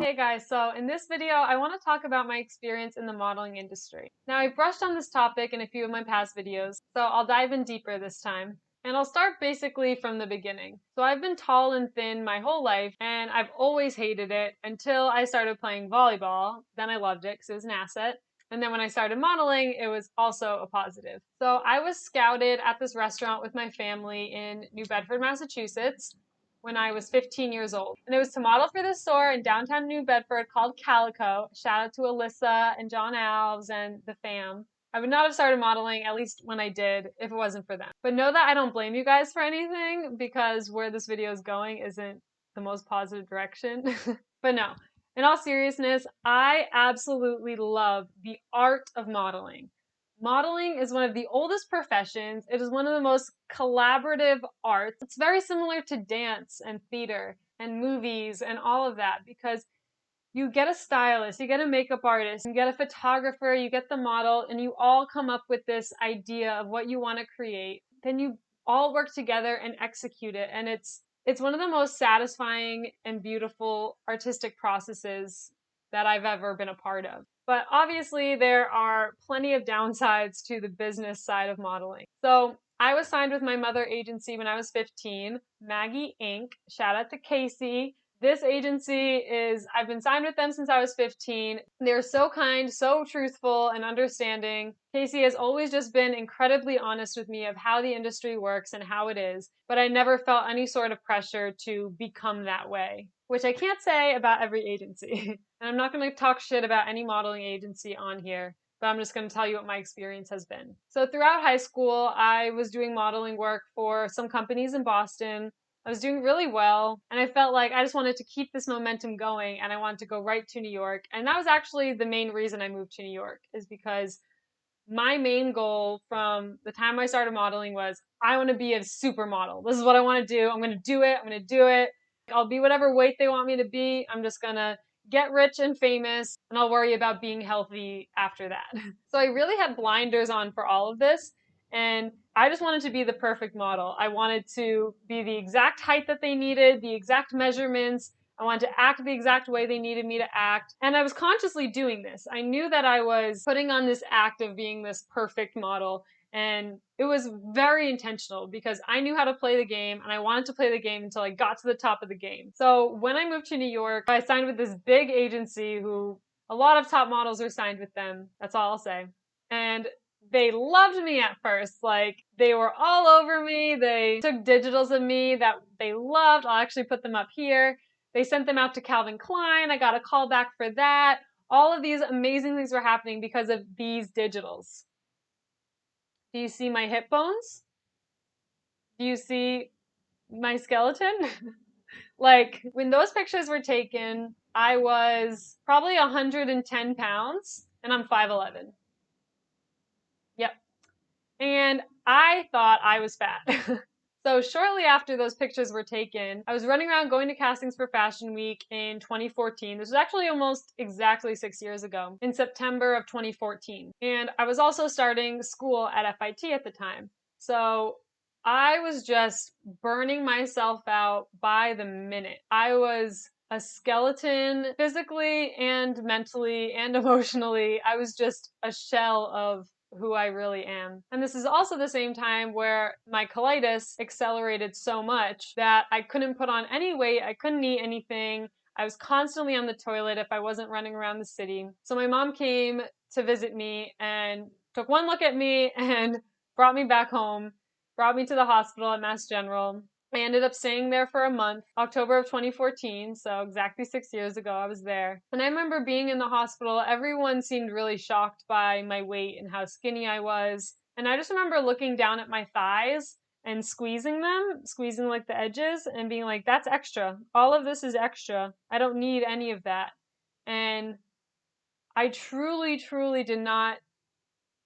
Hey guys, so in this video, I want to talk about my experience in the modeling industry. Now, I've brushed on this topic in a few of my past videos, so I'll dive in deeper this time. And I'll start basically from the beginning. So I've been tall and thin my whole life, and I've always hated it until I started playing volleyball. Then I loved it because it was an asset. And then when I started modeling, it was also a positive. So I was scouted at this restaurant with my family in New Bedford, Massachusetts, when I was 15 years old. And it was to model for this store in downtown New Bedford called Calico. Shout out to Alyssa and John Alves and the fam. I would not have started modeling, at least when I did, if it wasn't for them. But know that I don't blame you guys for anything, because where this video is going isn't the most positive direction. But no, in all seriousness, I absolutely love the art of modeling. Modeling is one of the oldest professions. It is one of the most collaborative arts. It's very similar to dance and theater and movies and all of that, because you get a stylist, you get a makeup artist, you get a photographer, you get the model, and you all come up with this idea of what you want to create. Then you all work together and execute it. And it's one of the most satisfying and beautiful artistic processes that I've ever been a part of. But obviously, there are plenty of downsides to the business side of modeling. So I was signed with my mother agency when I was 15, Maggie Inc. Shout out to Casey. This agency I've been signed with them since I was 15. They're so kind, so truthful, and understanding. Casey has always just been incredibly honest with me of how the industry works and how it is, but I never felt any sort of pressure to become that way, which I can't say about every agency. And I'm not going to talk shit about any modeling agency on here, but I'm just going to tell you what my experience has been. So throughout high school, I was doing modeling work for some companies in Boston. I was doing really well, and I felt like I just wanted to keep this momentum going, and I wanted to go right to New York. And that was actually the main reason I moved to New York, is because my main goal from the time I started modeling was, I want to be a supermodel. This is what I want to do. I'm going to do it. I'm going to do it. I'll be whatever weight they want me to be. I'm just going to get rich and famous, and I'll worry about being healthy after that. So I really had blinders on for all of this. And I just wanted to be the perfect model. I wanted to be the exact height that they needed, the exact measurements. I wanted to act the exact way they needed me to act. And I was consciously doing this. I knew that I was putting on this act of being this perfect model. And it was very intentional because I knew how to play the game, and I wanted to play the game until I got to the top of the game. So when I moved to New York, I signed with this big agency who a lot of top models are signed with them. That's all I'll say. And they loved me at first. Like, they were all over me. They took digitals of me that they loved. I'll actually put them up here. They sent them out to Calvin Klein. I got a call back for that. All of these amazing things were happening because of these digitals. Do you see my hip bones? Do you see my skeleton? Like, when those pictures were taken, I was probably 110 pounds, and I'm 5'11". Yep. And I thought I was fat. So shortly after those pictures were taken, I was running around going to castings for Fashion Week in 2014. This was actually almost exactly 6 years ago, in September of 2014. And I was also starting school at FIT at the time. So I was just burning myself out by the minute. I was a skeleton physically and mentally and emotionally. I was just a shell of who I really am. And this is also the same time where my colitis accelerated so much that I couldn't put on any weight, I couldn't eat anything. I was constantly on the toilet if I wasn't running around the city. So my mom came to visit me and took one look at me and brought me back home, brought me to the hospital at Mass General. I ended up staying there for a month, October of 2014, so exactly 6 years ago I was there. And I remember being in the hospital, everyone seemed really shocked by my weight and how skinny I was. And I just remember looking down at my thighs and squeezing them, squeezing like the edges and being like, that's extra. All of this is extra. I don't need any of that. And I truly, truly did not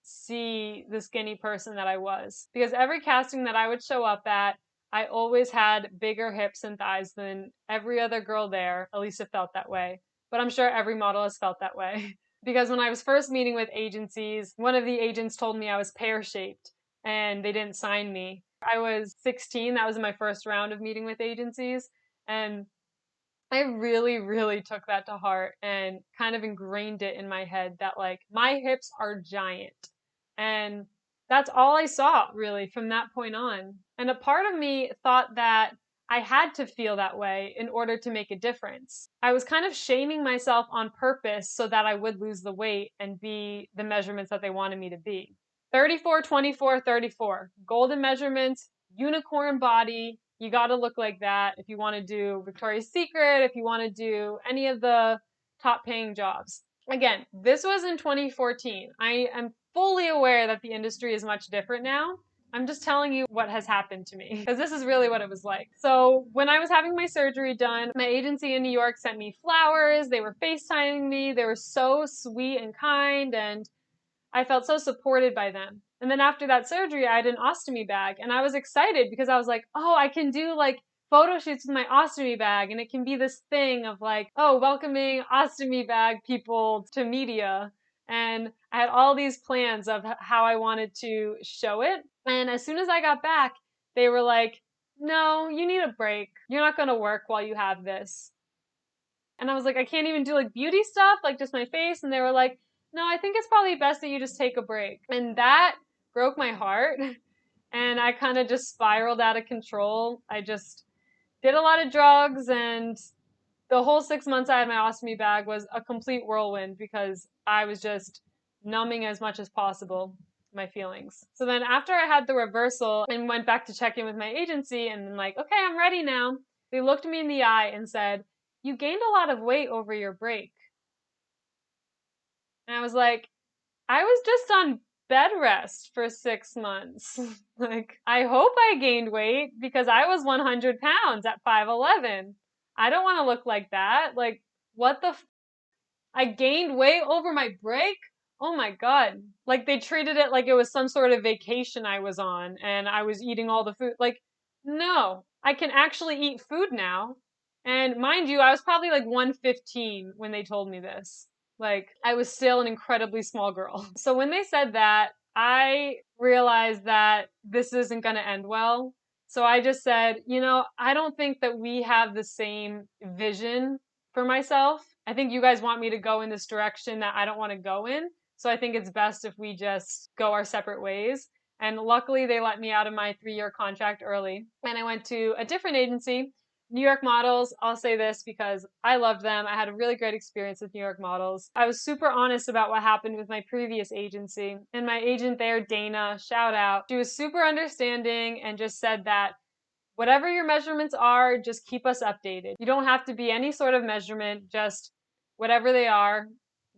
see the skinny person that I was, because every casting that I would show up at, I always had bigger hips and thighs than every other girl there. At least it felt that way. But I'm sure every model has felt that way. Because when I was first meeting with agencies, one of the agents told me I was pear-shaped and they didn't sign me. I was 16. That was my first round of meeting with agencies. And I really, really took that to heart and kind of ingrained it in my head that like my hips are giant. And that's all I saw really from that point on. And a part of me thought that I had to feel that way in order to make a difference. I was kind of shaming myself on purpose so that I would lose the weight and be the measurements that they wanted me to be. 34, 24, 34. Golden measurements, unicorn body. You got to look like that if you want to do Victoria's Secret, if you want to do any of the top paying jobs. Again, this was in 2014. I am fully aware that the industry is much different now. I'm just telling you what has happened to me because this is really what it was like. So when I was having my surgery done, my agency in New York sent me flowers. They were FaceTiming me. They were so sweet and kind, and I felt so supported by them. And then after that surgery, I had an ostomy bag, and I was excited because I was like, oh, I can do like photo shoots with my ostomy bag, and it can be this thing of like, oh, welcoming ostomy bag people to media. And I had all these plans of how I wanted to show it. And as soon as I got back, they were like, no, you need a break. You're not going to work while you have this. And I was like, I can't even do like beauty stuff, like just my face. And they were like, no, I think it's probably best that you just take a break. And that broke my heart. And I kind of just spiraled out of control. I just did a lot of drugs, and the whole 6 months I had my ostomy bag was a complete whirlwind because I was just numbing as much as possible my feelings. So then after I had the reversal and went back to check in with my agency and then like, okay, I'm ready now. They looked me in the eye and said, you gained a lot of weight over your break. And I was like, I was just on bed rest for 6 months. Like, I hope I gained weight because I was 100 pounds at 5'11". I don't want to look like that. Like, what the I gained weight over my break? Oh my God. Like, they treated it like it was some sort of vacation I was on and I was eating all the food. Like, no, I can actually eat food now. And mind you, I was probably like 115 when they told me this. Like, I was still an incredibly small girl. So when they said that, I realized that this isn't going to end well. So I just said, I don't think that we have the same vision for myself. I think you guys want me to go in this direction that I don't want to go in. So I think it's best if we just go our separate ways. And luckily, they let me out of my 3-year contract early. And I went to a different agency, New York Models. I'll say this because I loved them. I had a really great experience with New York Models. I was super honest about what happened with my previous agency. And my agent there, Dana, shout out, she was super understanding and just said that whatever your measurements are, just keep us updated. You don't have to be any sort of measurement, just whatever they are,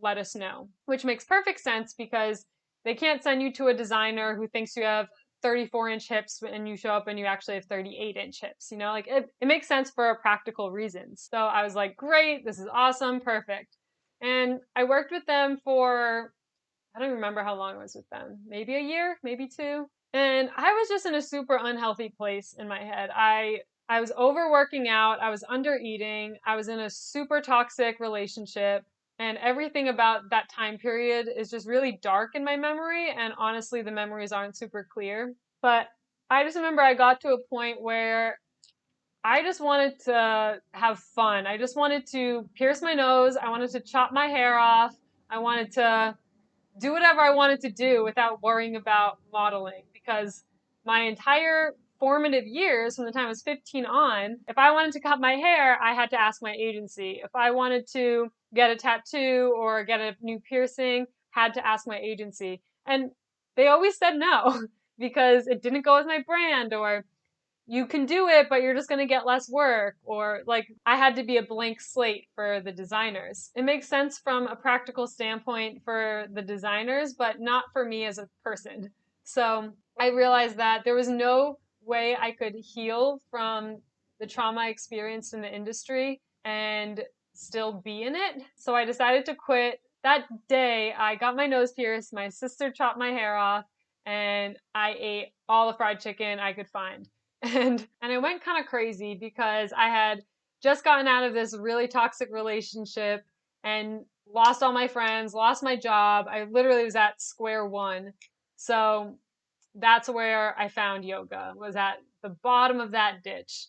let us know. Which makes perfect sense because they can't send you to a designer who thinks you have 34-inch hips and you show up and you actually have 38-inch hips. Like it makes sense for practical reasons. So I was like, great, this is awesome, perfect. And I worked with them for, I don't remember how long I was with them, maybe a year, maybe 2. And I was just in a super unhealthy place in my head. I was overworking out, I was under eating, I was in a super toxic relationship, and everything about that time period is just really dark in my memory, and honestly the memories aren't super clear. But I just remember I got to a point where I just wanted to have fun. I just wanted to pierce my nose, I wanted to chop my hair off, I wanted to do whatever I wanted to do without worrying about modeling, because my entire formative years from the time I was 15 on, if I wanted to cut my hair, I had to ask my agency. If I wanted to get a tattoo or get a new piercing, had to ask my agency. And they always said no because it didn't go with my brand, or you can do it, but you're just going to get less work. Or like I had to be a blank slate for the designers. It makes sense from a practical standpoint for the designers, but not for me as a person. So I realized that there was no way I could heal from the trauma I experienced in the industry and still be in it. So I decided to quit. That day, I got my nose pierced, my sister chopped my hair off, and I ate all the fried chicken I could find. And it went kind of crazy because I had just gotten out of this really toxic relationship and lost all my friends, lost my job. I literally was at square one. So that's where I found yoga, was at the bottom of that ditch.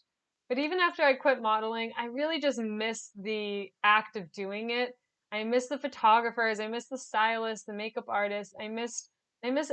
But even after I quit modeling, I really just miss the act of doing it. I miss the photographers, I miss the stylists, the makeup artists. I miss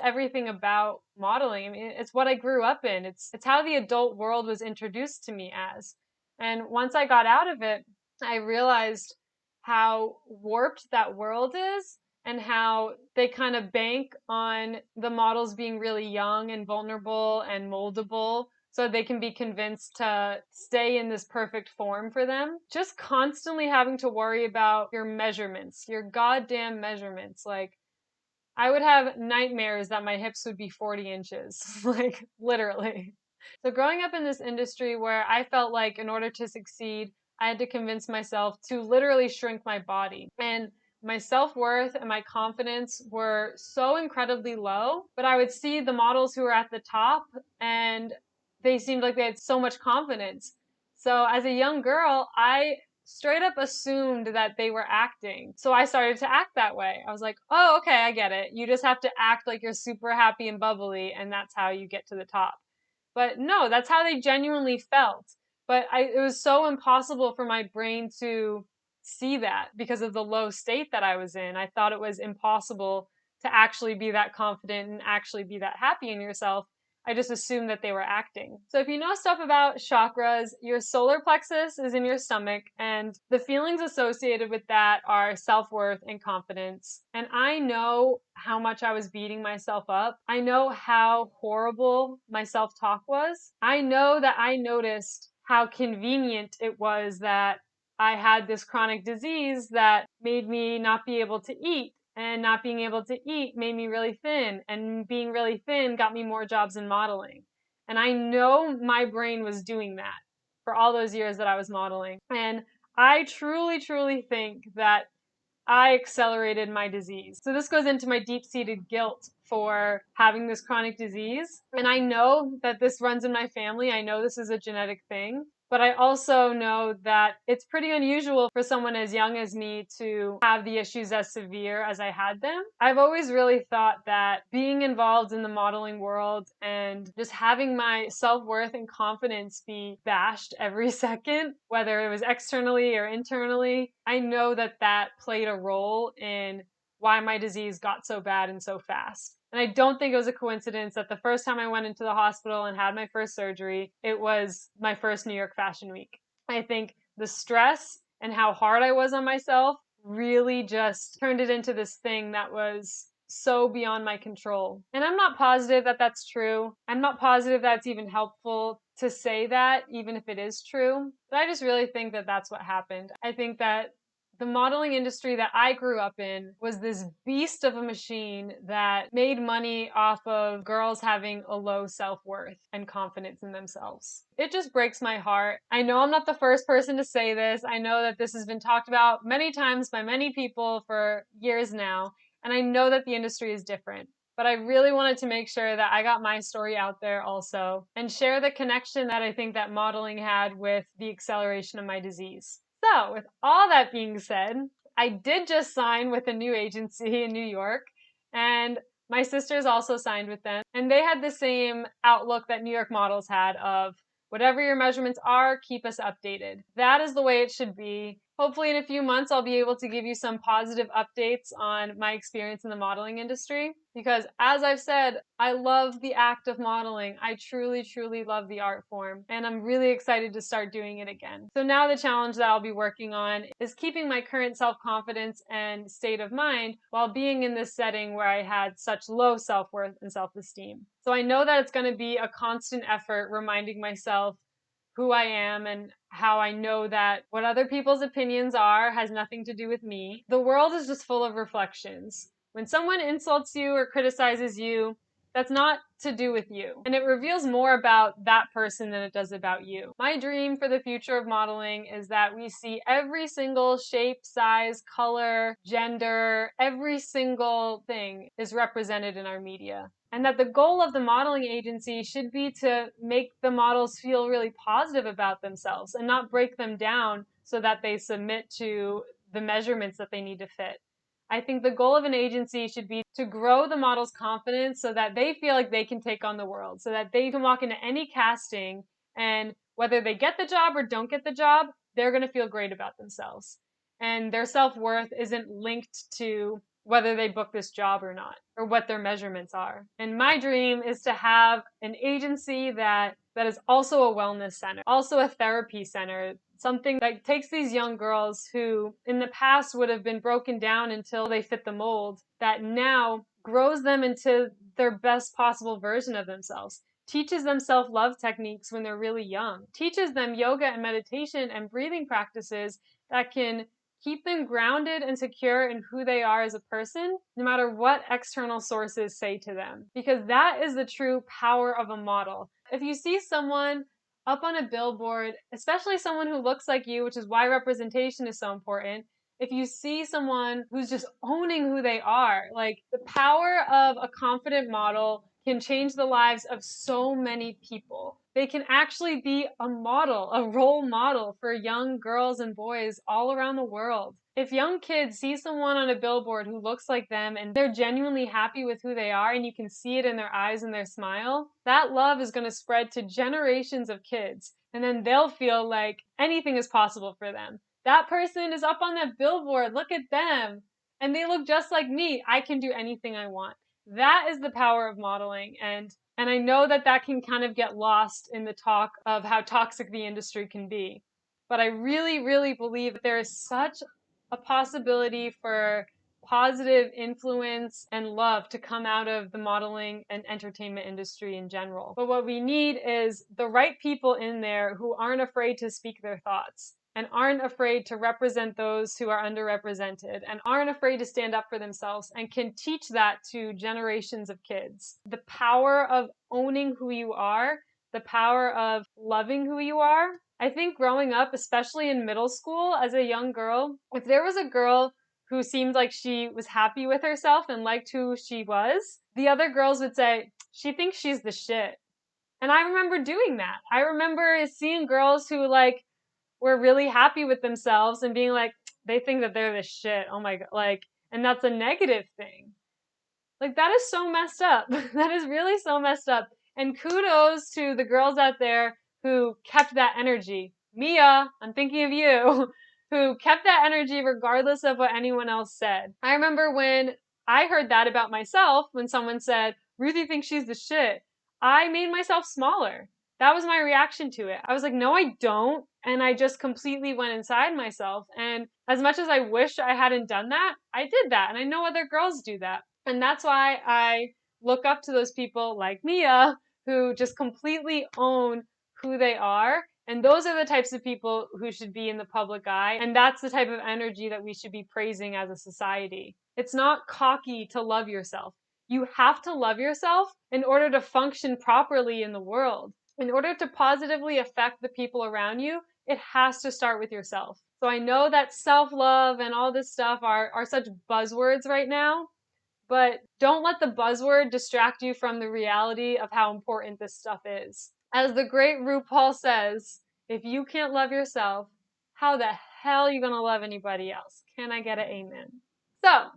everything about modeling. I mean, it's what I grew up in. It's how the adult world was introduced to me as. And once I got out of it, I realized how warped that world is and how they kind of bank on the models being really young and vulnerable and moldable so they can be convinced to stay in this perfect form for them. Just constantly having to worry about your measurements, your goddamn measurements. Like, I would have nightmares that my hips would be 40 inches, like literally. So, growing up in this industry where I felt like in order to succeed, I had to convince myself to literally shrink my body. And my self worth and my confidence were so incredibly low, but I would see the models who were at the top and they seemed like they had so much confidence. So, as a young girl, I straight up assumed that they were acting. So I started to act that way. I was like, oh, okay, I get it. You just have to act like you're super happy and bubbly, and that's how you get to the top. But no, that's how they genuinely felt. But it was so impossible for my brain to see that because of the low state that I was in. I thought it was impossible to actually be that confident and actually be that happy in yourself. I just assumed that they were acting. So if you know stuff about chakras, your solar plexus is in your stomach, and the feelings associated with that are self-worth and confidence. And I know how much I was beating myself up. I know how horrible my self-talk was. I know that I noticed how convenient it was that I had this chronic disease that made me not be able to eat, and not being able to eat made me really thin, and being really thin got me more jobs in modeling. And I know my brain was doing that for all those years that I was modeling. And I truly, truly think that I accelerated my disease. So this goes into my deep-seated guilt for having this chronic disease. And I know that this runs in my family. I know this is a genetic thing. But I also know that it's pretty unusual for someone as young as me to have the issues as severe as I had them. I've always really thought that being involved in the modeling world and just having my self-worth and confidence be bashed every second, whether it was externally or internally, I know that that played a role in why my disease got so bad and so fast. And I don't think it was a coincidence that the first time I went into the hospital and had my first surgery, it was my first New York Fashion Week. I think the stress and how hard I was on myself really just turned it into this thing that was so beyond my control. And I'm not positive that that's true. I'm not positive that's even helpful to say that, even if it is true. But I just really think that that's what happened. I think that the modeling industry that I grew up in was this beast of a machine that made money off of girls having a low self-worth and confidence in themselves. It just breaks my heart. I know I'm not the first person to say this. I know that this has been talked about many times by many people for years now, and I know that the industry is different. But I really wanted to make sure that I got my story out there also and share the connection that I think that modeling had with the acceleration of my disease. So, with all that being said, I did just sign with a new agency in New York, and my sisters also signed with them, and they had the same outlook that New York models had of whatever your measurements are, keep us updated. That is the way it should be. Hopefully in a few months, I'll be able to give you some positive updates on my experience in the modeling industry. Because as I've said, I love the act of modeling. I truly, truly love the art form. And I'm really excited to start doing it again. So now the challenge that I'll be working on is keeping my current self-confidence and state of mind while being in this setting where I had such low self-worth and self-esteem. So I know that it's going to be a constant effort reminding myself who I am and how I know that what other people's opinions are has nothing to do with me. The world is just full of reflections. When someone insults you or criticizes you, that's not to do with you. And it reveals more about that person than it does about you. My dream for the future of modeling is that we see every single shape, size, color, gender, every single thing is represented in our media. And that the goal of the modeling agency should be to make the models feel really positive about themselves and not break them down so that they submit to the measurements that they need to fit. I think the goal of an agency should be to grow the model's confidence so that they feel like they can take on the world, so that they can walk into any casting and whether they get the job or don't get the job, they're going to feel great about themselves. And their self-worth isn't linked to whether they book this job or not, or what their measurements are. And my dream is to have an agency that is also a wellness center, also a therapy center, something that takes these young girls who in the past would have been broken down until they fit the mold, that now grows them into their best possible version of themselves, teaches them self-love techniques when they're really young, teaches them yoga and meditation and breathing practices that can keep them grounded and secure in who they are as a person, no matter what external sources say to them. Because that is the true power of a model. If you see someone up on a billboard, especially someone who looks like you, which is why representation is so important, if you see someone who's just owning who they are, like the power of a confident model can change the lives of so many people. They can actually be a model, a role model for young girls and boys all around the world. If young kids see someone on a billboard who looks like them and they're genuinely happy with who they are and you can see it in their eyes and their smile, that love is going to spread to generations of kids. And then they'll feel like anything is possible for them. That person is up on that billboard. Look at them. And they look just like me. I can do anything I want. That is the power of modeling. And I know that that can kind of get lost in the talk of how toxic the industry can be. But I really, really believe that there is such a possibility for positive influence and love to come out of the modeling and entertainment industry in general. But what we need is the right people in there who aren't afraid to speak their thoughts and aren't afraid to represent those who are underrepresented and aren't afraid to stand up for themselves and can teach that to generations of kids. The power of owning who you are, the power of loving who you are. I think growing up, especially in middle school as a young girl, if there was a girl who seemed like she was happy with herself and liked who she was, the other girls would say, she thinks she's the shit. And I remember doing that. I remember seeing girls who were really happy with themselves and being like, they think that they're the shit. Oh my God. And that's a negative thing. That is so messed up. That is really so messed up. And kudos to the girls out there who kept that energy. Mia, I'm thinking of you, who kept that energy regardless of what anyone else said. I remember when I heard that about myself, when someone said, Ruthie thinks she's the shit, I made myself smaller. That was my reaction to it. I was like, no, I don't. And I just completely went inside myself. And as much as I wish I hadn't done that, I did that. And I know other girls do that. And that's why I look up to those people like Mia who just completely own who they are. And those are the types of people who should be in the public eye. And that's the type of energy that we should be praising as a society. It's not cocky to love yourself. You have to love yourself in order to function properly in the world. In order to positively affect the people around you, it has to start with yourself. So I know that self-love and all this stuff are such buzzwords right now, but don't let the buzzword distract you from the reality of how important this stuff is. As the great RuPaul says, if you can't love yourself, how the hell are you gonna love anybody else? Can I get an amen? So,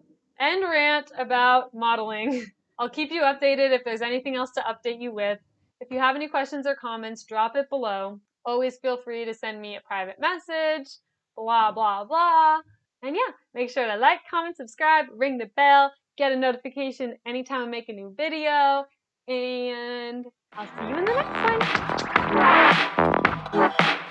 end rant about modeling. I'll keep you updated if there's anything else to update you with. If you have any questions or comments, drop it below. Always feel free to send me a private message, blah, blah, blah. And yeah, make sure to like, comment, subscribe, ring the bell, get a notification anytime I make a new video, and I'll see you in the next one.